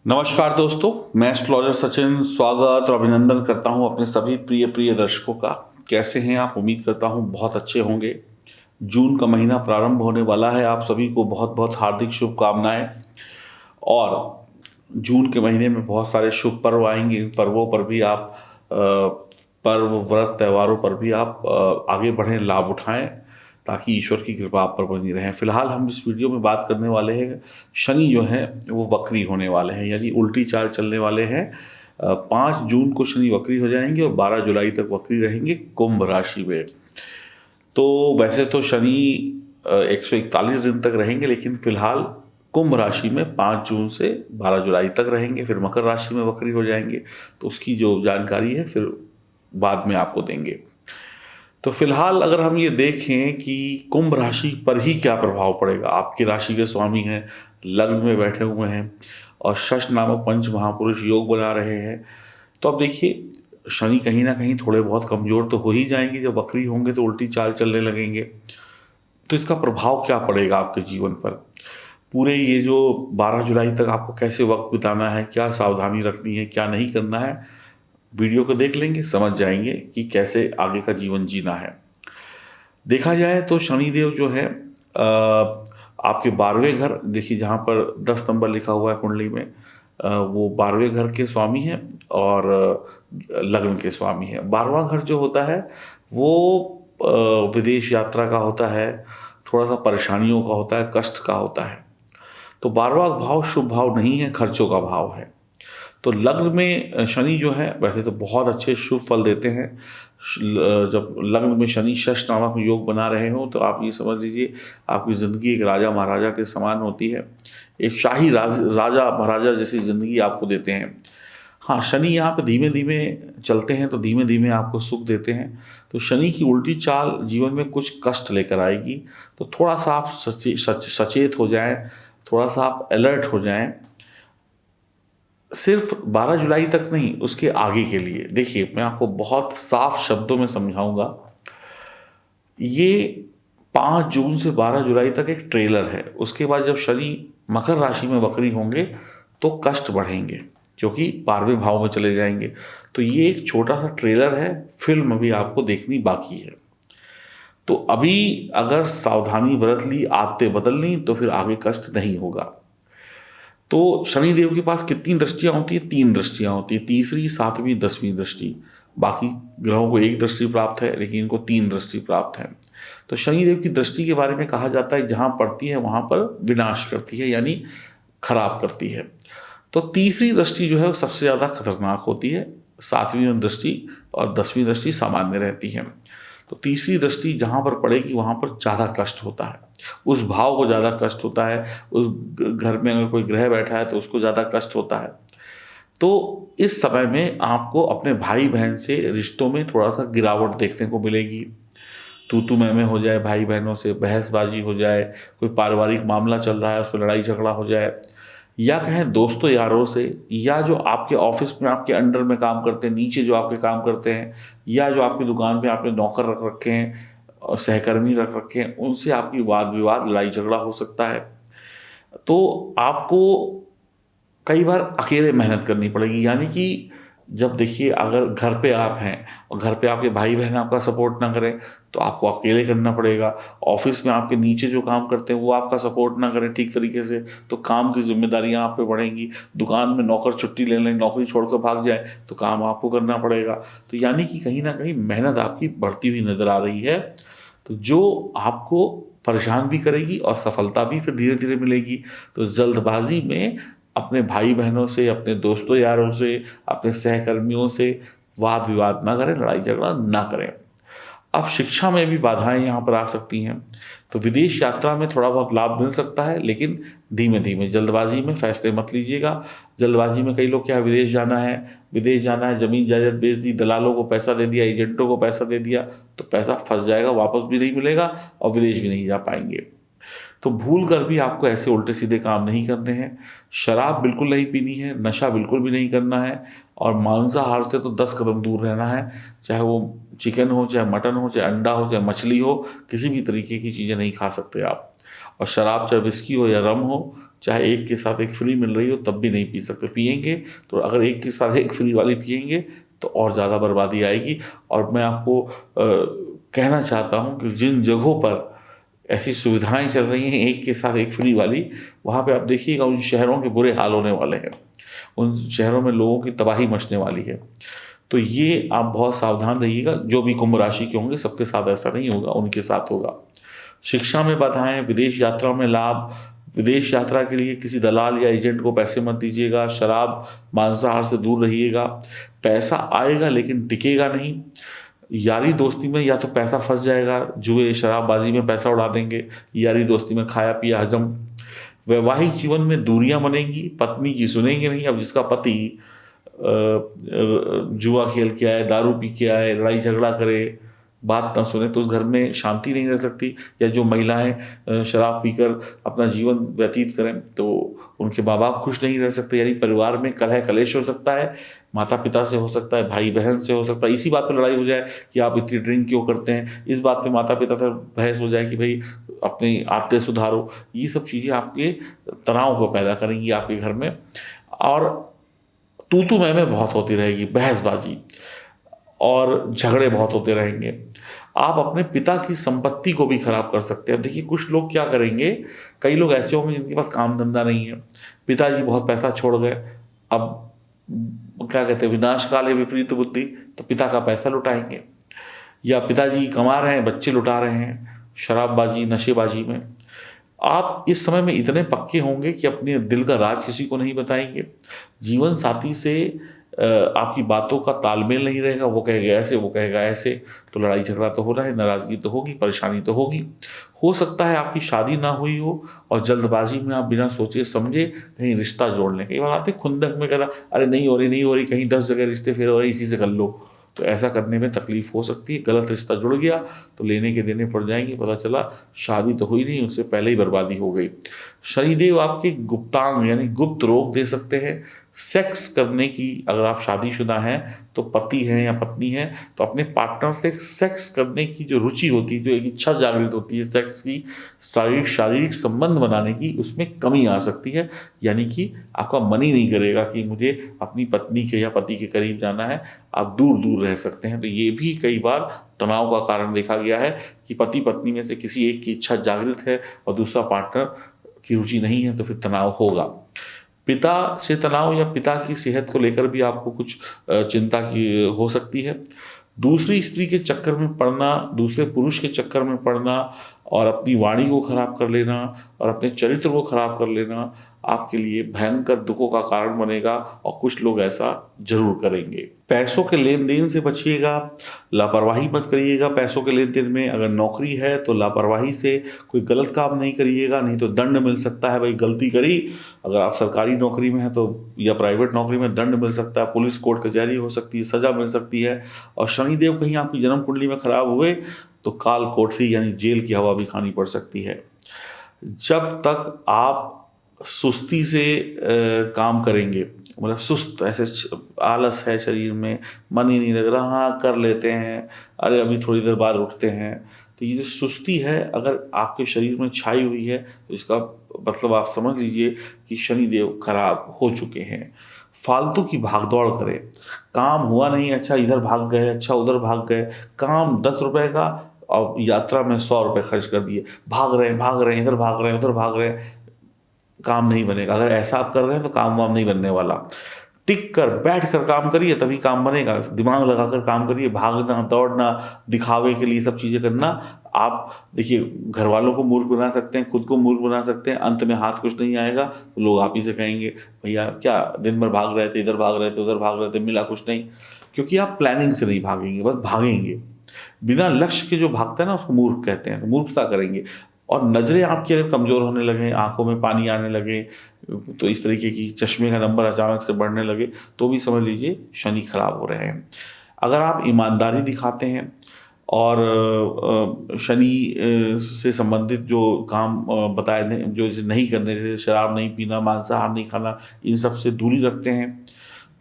नमस्कार दोस्तों, मैं एस्ट्रोलॉजर सचिन स्वागत और अभिनंदन करता हूं अपने सभी प्रिय प्रिय दर्शकों का। कैसे हैं आप? उम्मीद करता हूं बहुत अच्छे होंगे। जून का महीना प्रारंभ होने वाला है। आप सभी को बहुत बहुत हार्दिक शुभकामनाएं। और जून के महीने में बहुत सारे शुभ पर्व आएंगे। इन पर्वों पर भी आप पर्व व्रत त्योहारों पर भी आप आगे बढ़ें, लाभ उठाएं, ताकि ईश्वर की कृपा आप पर बनी रहे। फिलहाल हम इस वीडियो में बात करने वाले हैं, शनि जो है वो वक्री होने वाले हैं, यानी उल्टी चाल चलने वाले हैं। 5 जून को शनि वक्री हो जाएंगे और 12 जुलाई तक वक्री रहेंगे कुंभ राशि में। तो वैसे तो शनि 141 दिन तक रहेंगे, लेकिन फिलहाल कुंभ राशि में 5 जून से 12 जुलाई तक रहेंगे, फिर मकर राशि में वक्री हो जाएंगे। तो उसकी जो जानकारी है फिर बाद में आपको देंगे। तो फिलहाल अगर हम ये देखें कि कुंभ राशि पर ही क्या प्रभाव पड़ेगा। आपकी राशि के स्वामी हैं, लग्न में बैठे हुए हैं और शश नामक पंच महापुरुष योग बना रहे हैं। तो अब देखिए, शनि कहीं ना कहीं थोड़े बहुत कमजोर तो हो ही जाएंगे। जब वक्री होंगे तो उल्टी चाल चलने लगेंगे। तो इसका प्रभाव क्या पड़ेगा आपके जीवन पर? पूरे ये जो 12 जुलाई तक आपको कैसे वक्त बिताना है, क्या सावधानी रखनी है, क्या नहीं करना है, वीडियो को देख लेंगे, समझ जाएंगे कि कैसे आगे का जीवन जीना है। देखा जाए तो शनिदेव जो है आपके 12वें घर, देखिए जहाँ पर 10 नंबर लिखा हुआ है कुंडली में, वो 12वें घर के स्वामी हैं और लग्न के स्वामी हैं। 12वां घर जो होता है वो विदेश यात्रा का होता है, थोड़ा सा परेशानियों का होता है, कष्ट का होता है। तो 12वां भाव शुभ भाव नहीं है, खर्चों का भाव है। तो लग्न में शनि जो है वैसे तो बहुत अच्छे शुभ फल देते हैं। जब लग्न में शनि शश नामक योग बना रहे हो तो आप ये समझ लीजिए आपकी ज़िंदगी एक राजा महाराजा के समान होती है। एक शाही राजा महाराजा जैसी ज़िंदगी आपको देते हैं। हाँ, शनि यहाँ पे धीमे धीमे चलते हैं तो धीमे धीमे आपको सुख देते हैं। तो शनि की उल्टी चाल जीवन में कुछ कष्ट लेकर आएगी। तो थोड़ा सा आप सचेत हो जाएं, थोड़ा सा आप अलर्ट हो जाएं। सिर्फ 12 जुलाई तक नहीं, उसके आगे के लिए देखिए, मैं आपको बहुत साफ शब्दों में समझाऊंगा। ये 5 जून से 12 जुलाई तक एक ट्रेलर है। उसके बाद जब शनि मकर राशि में वक्री होंगे तो कष्ट बढ़ेंगे, क्योंकि 12वें भाव में चले जाएंगे। तो ये एक छोटा सा ट्रेलर है, फिल्म अभी आपको देखनी बाकी है। तो अभी अगर सावधानी बरत ली, आदतें बदल ली, तो फिर आगे कष्ट नहीं होगा। तो शनिदेव के पास कितनी दृष्टियां होती है? 3 दृष्टियां होती है, तीसरी, 7वीं, 10वीं दृष्टि। बाकी ग्रहों को 1 दृष्टि प्राप्त है, लेकिन इनको 3 दृष्टि प्राप्त है। तो शनिदेव की दृष्टि के बारे में कहा जाता है जहां पड़ती है वहां पर विनाश करती है, यानी खराब करती है। तो तीसरी दृष्टि जो है वो सबसे ज्यादा खतरनाक होती है। 7वीं दृष्टि और 10वीं दृष्टि सामान्य रहती है। तो तीसरी दृष्टि जहां पर पड़ेगी वहां पर ज्यादा कष्ट होता है, उस भाव को ज्यादा कष्ट होता है। उस घर में अगर कोई ग्रह बैठा है तो उसको ज्यादा कष्ट होता है। तो इस समय में आपको अपने भाई बहन से रिश्तों में थोड़ा सा गिरावट देखने को मिलेगी। तू तू मैं हो जाए, भाई बहनों से बहसबाजी हो जाए, कोई पारिवारिक मामला चल रहा है उस पर लड़ाई झगड़ा हो जाए, या कहें दोस्तों यारों से, या जो आपके ऑफिस में आपके अंडर में काम करते हैं, नीचे जो आपके काम करते हैं, या जो आपकी दुकान पे आपने नौकर रख रखे हैं और सहकर्मी रख रखे हैं, उनसे आपकी वाद विवाद लड़ाई झगड़ा हो सकता है। तो आपको कई बार अकेले मेहनत करनी पड़ेगी, यानी कि जब देखिए अगर घर पे आप हैं और घर पे आपके भाई बहन आपका सपोर्ट ना करें तो आपको अकेले करना पड़ेगा। ऑफिस में आपके नीचे जो काम करते हैं वो आपका सपोर्ट ना करें ठीक तरीके से तो काम की जिम्मेदारियां आप पे बढ़ेंगी। दुकान में नौकर छुट्टी ले लें, नौकरी छोड़कर भाग जाए तो काम आपको करना पड़ेगा। तो यानी कि कहीं ना कहीं मेहनत आपकी बढ़ती हुई नजर आ रही है, तो जो आपको परेशान भी करेगी और सफलता भी फिर धीरे धीरे मिलेगी। तो जल्दबाजी में अपने भाई बहनों से, अपने दोस्तों यारों से, अपने सहकर्मियों से वाद विवाद ना करें, लड़ाई झगड़ा ना करें। अब शिक्षा में भी बाधाएं यहाँ पर आ सकती हैं। तो विदेश यात्रा में थोड़ा बहुत लाभ मिल सकता है, लेकिन धीमे धीमे, जल्दबाजी में फैसले मत लीजिएगा। जल्दबाजी में कई लोग क्या, विदेश जाना है, विदेश जाना है, जमीन जायदाद बेच दी, दलालों को पैसा दे दिया, एजेंटों को पैसा दे दिया, तो पैसा फंस जाएगा, वापस भी नहीं मिलेगा और विदेश भी नहीं जा पाएंगे। तो भूल कर भी आपको ऐसे उल्टे सीधे काम नहीं करने हैं। शराब बिल्कुल नहीं पीनी है, नशा बिल्कुल भी नहीं करना है, और मांसाहार से तो 10 कदम दूर रहना है। चाहे वो चिकन हो, चाहे मटन हो, चाहे अंडा हो, चाहे मछली हो, किसी भी तरीके की चीज़ें नहीं खा सकते आप। और शराब चाहे विस्की हो या रम हो, चाहे एक के साथ एक फ्री मिल रही हो तब भी नहीं पी सकते। पिएंगे तो अगर एक के साथ एक फ्री वाली पिएंगे तो और ज़्यादा बर्बादी आएगी। और मैं आपको कहना चाहता हूँ कि जिन जगहों पर ऐसी सुविधाएं चल रही हैं एक के साथ एक फ्री वाली, वहाँ पे आप देखिएगा उन शहरों के बुरे हाल होने वाले हैं, उन शहरों में लोगों की तबाही मचने वाली है। तो ये आप बहुत सावधान रहिएगा। जो भी कुंभ राशि के होंगे सबके साथ ऐसा नहीं होगा, उनके साथ होगा। शिक्षा में बाधाएं, विदेश यात्रा में लाभ। विदेश यात्रा के लिए किसी दलाल या एजेंट को पैसे मत दीजिएगा। शराब मांसाहार से दूर रहिएगा। पैसा आएगा लेकिन टिकेगा नहीं। यारी दोस्ती में या तो पैसा फंस जाएगा, जुए शराबबाजी में पैसा उड़ा देंगे, यारी दोस्ती में खाया पिया हजम। वैवाहिक जीवन में दूरियां बनेंगी, पत्नी की सुनेंगे नहीं। अब जिसका पति जुआ खेल के आए, दारू पी के आए, लड़ाई झगड़ा करे, बात ना सुने तो उस घर में शांति नहीं रह सकती। या जो महिलाएं शराब पीकर अपना जीवन व्यतीत करें तो उनके माँ बाप खुश नहीं रह सकते, यानी परिवार में कलह कलेश हो सकता है, माता पिता से हो सकता है, भाई बहन से हो सकता है। इसी बात पर लड़ाई हो जाए कि आप इतनी ड्रिंक क्यों करते हैं, इस बात पे माता पिता से बहस हो जाए कि भाई अपनी आदतें सुधारो। ये सब चीज़ें आपके तनाव को पैदा करेंगी आपके घर में। और तू मैं बहुत होती रहेगी, बहसबाजी और झगड़े बहुत होते रहेंगे। आप अपने पिता की संपत्ति को भी खराब कर सकते हैं। देखिए कुछ लोग क्या करेंगे, कई लोग ऐसे होंगे जिनके पास काम धंधा नहीं है, पिताजी बहुत पैसा छोड़ गए, अब क्या कहते हैं विनाश काले विपरीत बुद्धि, तो पिता का पैसा लुटाएंगे। या पिताजी कमा रहे हैं, बच्चे लुटा रहे हैं शराबबाजी नशेबाजी में। आप इस समय में इतने पक्के होंगे कि अपने दिल का राज किसी को नहीं बताएंगे। जीवन साथी से आपकी बातों का तालमेल नहीं रहेगा, वो कहेगा ऐसे, वो कहेगा ऐसे, तो लड़ाई झगड़ा तो हो रहा है, नाराज़गी तो होगी, परेशानी तो होगी। हो सकता है आपकी शादी ना हुई हो और जल्दबाजी में आप बिना सोचे समझे कहीं रिश्ता जोड़ लें। कई बार आते खुंदक में कहना अरे नहीं हो रही नहीं हो रही, कहीं 10 जगह रिश्ते फेर हो रहे, इसी से कर लो। तो ऐसा करने में तकलीफ हो सकती है। गलत रिश्ता जुड़ गया तो लेने के देने पड़ जाएंगे, पता चला शादी तो हुई नहीं, उससे पहले ही बर्बादी हो गई। शनिदेव आपके गुप्तांग यानी गुप्त रोग दे सकते हैं। सेक्स करने की, अगर आप शादीशुदा हैं तो पति हैं या पत्नी हैं तो अपने पार्टनर से सेक्स करने की जो रुचि होती है, जो एक इच्छा जागृत होती है सेक्स की, शारीरिक संबंध बनाने की, उसमें कमी आ सकती है। यानी कि आपका मन ही नहीं करेगा कि मुझे अपनी पत्नी के या पति के करीब जाना है, आप दूर दूर रह सकते हैं। तो ये भी कई बार तनाव का कारण देखा गया है कि पति पत्नी में से किसी एक की इच्छा जागृत है और दूसरा पार्टनर की रुचि नहीं है, तो फिर तनाव होगा। पिता से तनाव या पिता की सेहत को लेकर भी आपको कुछ चिंता की हो सकती है। दूसरी स्त्री के चक्कर में पड़ना, दूसरे पुरुष के चक्कर में पड़ना और अपनी वाणी को खराब कर लेना और अपने चरित्र को खराब कर लेना आपके लिए भयंकर दुखों का कारण बनेगा और कुछ लोग ऐसा जरूर करेंगे। पैसों के लेन देन से बचिएगा, लापरवाही मत करिएगा पैसों के लेन देन में। अगर नौकरी है तो लापरवाही से कोई गलत काम नहीं करिएगा, नहीं तो दंड मिल सकता है। भाई गलती करी, अगर आप सरकारी नौकरी में हैं तो या प्राइवेट नौकरी में दंड मिल सकता है, पुलिस कोर्ट कचहरी हो सकती है, सजा मिल सकती है। और शनिदेव कहीं आपकी जन्म कुंडली में खराब हुए तो काल कोठरी यानी जेल की हवा भी खानी पड़ सकती है। जब तक आप सुस्ती से काम करेंगे, मतलब सुस्त ऐसे आलस है शरीर में, मन ही नहीं लग रहा, हाँ कर लेते हैं, अरे अभी थोड़ी देर बाद उठते हैं, तो ये जो सुस्ती है अगर आपके शरीर में छाई हुई है तो इसका मतलब आप समझ लीजिए कि शनिदेव खराब हो चुके हैं। फालतू की भागदौड़ करें, काम हुआ नहीं, अच्छा इधर भाग गए, अच्छा उधर भाग गए, काम 10 रुपए का और यात्रा में 100 रुपये खर्च कर दिए, भाग रहे हैं इधर भाग रहे हैं उधर भाग रहे हैं, काम नहीं बनेगा। अगर ऐसा आप कर रहे हैं तो काम वाम नहीं बनने वाला। टिक कर बैठ कर काम करिए तभी काम बनेगा। दिमाग लगाकर काम करिए, भागना दौड़ना दिखावे के लिए सब चीज़ें करना, आप देखिए घर वालों को मूर्ख बना सकते हैं, खुद को मूर्ख बना सकते हैं, अंत में हाथ कुछ नहीं आएगा तो लोग आप ही से कहेंगे भैया क्या दिन भर भाग रहे थे, इधर भाग रहे थे उधर भाग रहे थे, मिला कुछ नहीं। क्योंकि आप प्लानिंग से नहीं भागेंगे, बस भागेंगे। बिना लक्ष्य के जो भागता है ना उसको मूर्ख कहते हैं, तो मूर्खता करेंगे। और नज़रें आपकी अगर कमज़ोर होने लगे, आंखों में पानी आने लगे, तो इस तरीके की चश्मे का नंबर अचानक से बढ़ने लगे, तो भी समझ लीजिए शनि खराब हो रहे हैं। अगर आप ईमानदारी दिखाते हैं और शनि से संबंधित जो काम बताए जो नहीं करने, जैसे शराब नहीं पीना, मांसाहार नहीं खाना, इन सब से दूरी रखते हैं,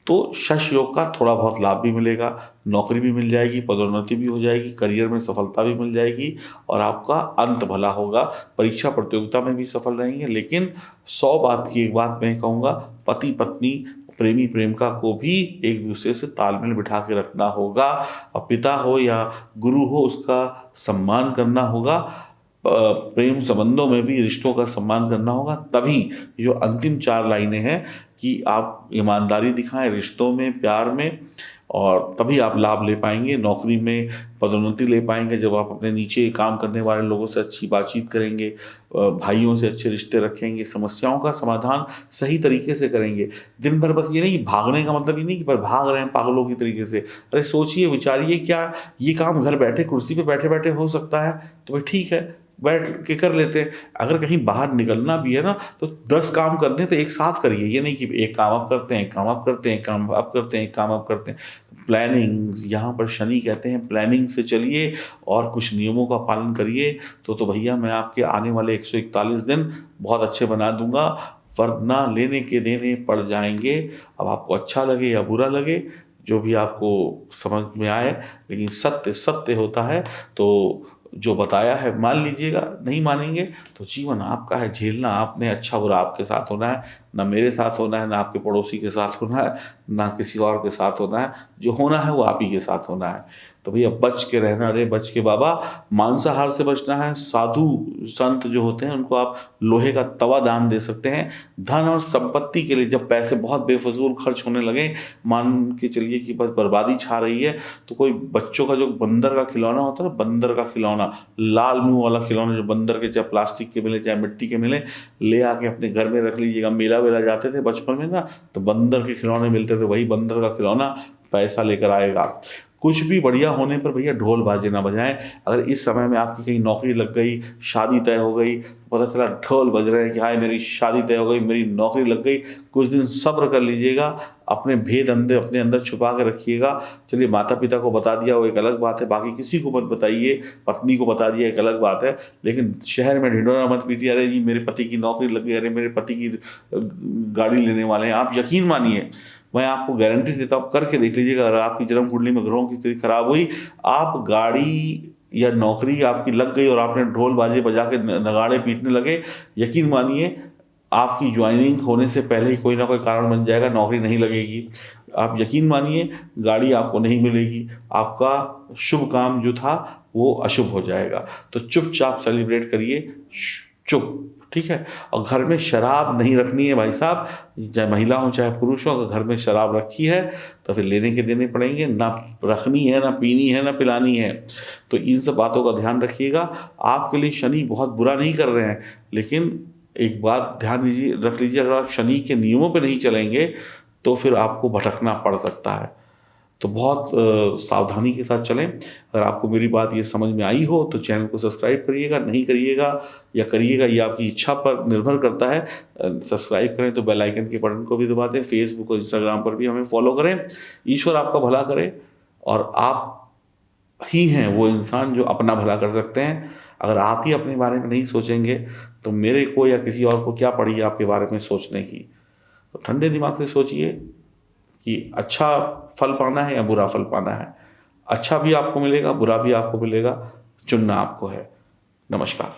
तो शश योग का थोड़ा बहुत लाभ भी मिलेगा, नौकरी भी मिल जाएगी, पदोन्नति भी हो जाएगी, करियर में सफलता भी मिल जाएगी और आपका अंत भला होगा। परीक्षा प्रतियोगिता में भी सफल रहेंगे। लेकिन 100 बात की एक बात मैं कहूँगा, पति पत्नी प्रेमी प्रेमिका को भी एक दूसरे से तालमेल बिठा के रखना होगा और पिता हो या गुरु हो उसका सम्मान करना होगा। प्रेम संबंधों में भी रिश्तों का सम्मान करना होगा। तभी जो अंतिम 4 लाइनें हैं कि आप ईमानदारी दिखाएं रिश्तों में, प्यार में, और तभी आप लाभ ले पाएंगे। नौकरी में पदोन्नति ले पाएंगे जब आप अपने नीचे काम करने वाले लोगों से अच्छी बातचीत करेंगे, भाइयों से अच्छे रिश्ते रखेंगे, समस्याओं का समाधान सही तरीके से करेंगे। दिन भर बस ये नहीं कि भागने का मतलब ये नहीं कि पर भाग रहे हैं पागलों की तरीके से। अरे सोचिए विचारिए, क्या ये काम घर बैठे कुर्सी पे बैठे बैठे हो सकता है? तो भाई ठीक है, बैठ के कर लेते हैं। अगर कहीं बाहर निकलना भी है ना तो 10 काम करते हैं तो एक साथ करिए। ये नहीं कि एक काम आप करते हैं, एक काम आप करते हैं, एक काम आप करते हैं, एक काम आप करते हैं। प्लानिंग, यहाँ पर शनि कहते हैं प्लानिंग से चलिए और कुछ नियमों का पालन करिए तो भैया मैं आपके आने वाले 141 दिन बहुत अच्छे बना दूंगा। वरना लेने के देने पड़ जाएंगे। अब आपको अच्छा लगे या बुरा लगे, जो भी आपको समझ में आए, लेकिन सत्य सत्य होता है। तो जो बताया है मान लीजिएगा, नहीं मानेंगे तो जीवन आपका है, झेलना आपने। अच्छा बुरा आपके साथ होना है, ना मेरे साथ होना है, ना आपके पड़ोसी के साथ होना है, ना किसी और के साथ होना है। जो होना है वो आप ही के साथ होना है। तो भैया बच के रहना रे, बच के बाबा। मांसाहार से बचना है। साधु संत जो होते हैं उनको आप लोहे का तवा दान दे सकते हैं। धन और संपत्ति के लिए जब पैसे बहुत बेफजूल खर्च होने लगे, मान के चलिए कि बस बर्बादी छा रही है, तो कोई बच्चों का जो बंदर का खिलौना होता है ना, बंदर का खिलौना, लाल मुंह वाला खिलौना, जो बंदर के चाहे प्लास्टिक के मिले चाहे मिट्टी के मिले, ले आके अपने घर में रख लीजिएगा। मेला वेला जाते थे बचपन में ना, तो बंदर के खिलौने मिलते थे, वही बंदर का खिलौना पैसा लेकर आएगा। कुछ भी बढ़िया होने पर भैया ढोल बाजे ना बजाएं। अगर इस समय में आपकी कहीं नौकरी लग गई, शादी तय हो गई, पता चला ढोल बज रहे हैं कि हाय मेरी शादी तय हो गई, मेरी नौकरी लग गई, कुछ दिन सब्र कर लीजिएगा। अपने भेद अपने अंदर छुपा के रखिएगा। चलिए माता पिता को बता दिया वो एक अलग बात है, बाकी किसी को मत बताइए। पत्नी को बता दिया एक अलग बात है, लेकिन शहर में ढिंढोरा मत पीटिए। अरे जी मेरे पति की नौकरी लग गई, अरे मेरे पति की गाड़ी लेने वाले हैं। आप यकीन मानिए, मैं आपको गारंटी देता हूँ, करके देख लीजिएगा। अगर आपकी जन्म कुंडली में ग्रहों की स्थिति खराब हुई, आप गाड़ी या नौकरी आपकी लग गई और आपने ढोल बाजे बजा के नगाड़े पीटने लगे, यकीन मानिए आपकी ज्वाइनिंग होने से पहले ही कोई ना कोई कारण बन जाएगा, नौकरी नहीं लगेगी। आप यकीन मानिए गाड़ी आपको नहीं मिलेगी, आपका शुभ काम जो था वो अशुभ हो जाएगा। तो चुपचाप सेलिब्रेट करिए, चुप, ठीक है। और घर में शराब नहीं रखनी है भाई साहब, चाहे महिला हो चाहे पुरुष हो। अगर घर में शराब रखी है तो फिर लेने के देने पड़ेंगे। ना रखनी है, ना पीनी है, ना पिलानी है। तो इन सब बातों का ध्यान रखिएगा। आपके लिए शनि बहुत बुरा नहीं कर रहे हैं, लेकिन एक बात ध्यान रख लीजिए, अगर आप शनि के नियमों पर नहीं चलेंगे तो फिर आपको भटकना पड़ सकता है। तो बहुत सावधानी के साथ चलें। अगर आपको मेरी बात ये समझ में आई हो तो चैनल को सब्सक्राइब करिएगा, नहीं करिएगा या करिएगा ये आपकी इच्छा पर निर्भर करता है। सब्सक्राइब करें तो बेल आइकन के बटन को भी दबा दें। फेसबुक और इंस्टाग्राम पर भी हमें फॉलो करें। ईश्वर आपका भला करे और आप ही हैं वो इंसान जो अपना भला कर सकते हैं। अगर आप ही अपने बारे में नहीं सोचेंगे तो मेरे को या किसी और को क्या पड़ी आपके बारे में सोचने की। तो ठंडे दिमाग से सोचिए कि अच्छा फल पाना है या बुरा फल पाना है। अच्छा भी आपको मिलेगा, बुरा भी आपको मिलेगा, चुनना आपको है। नमस्कार।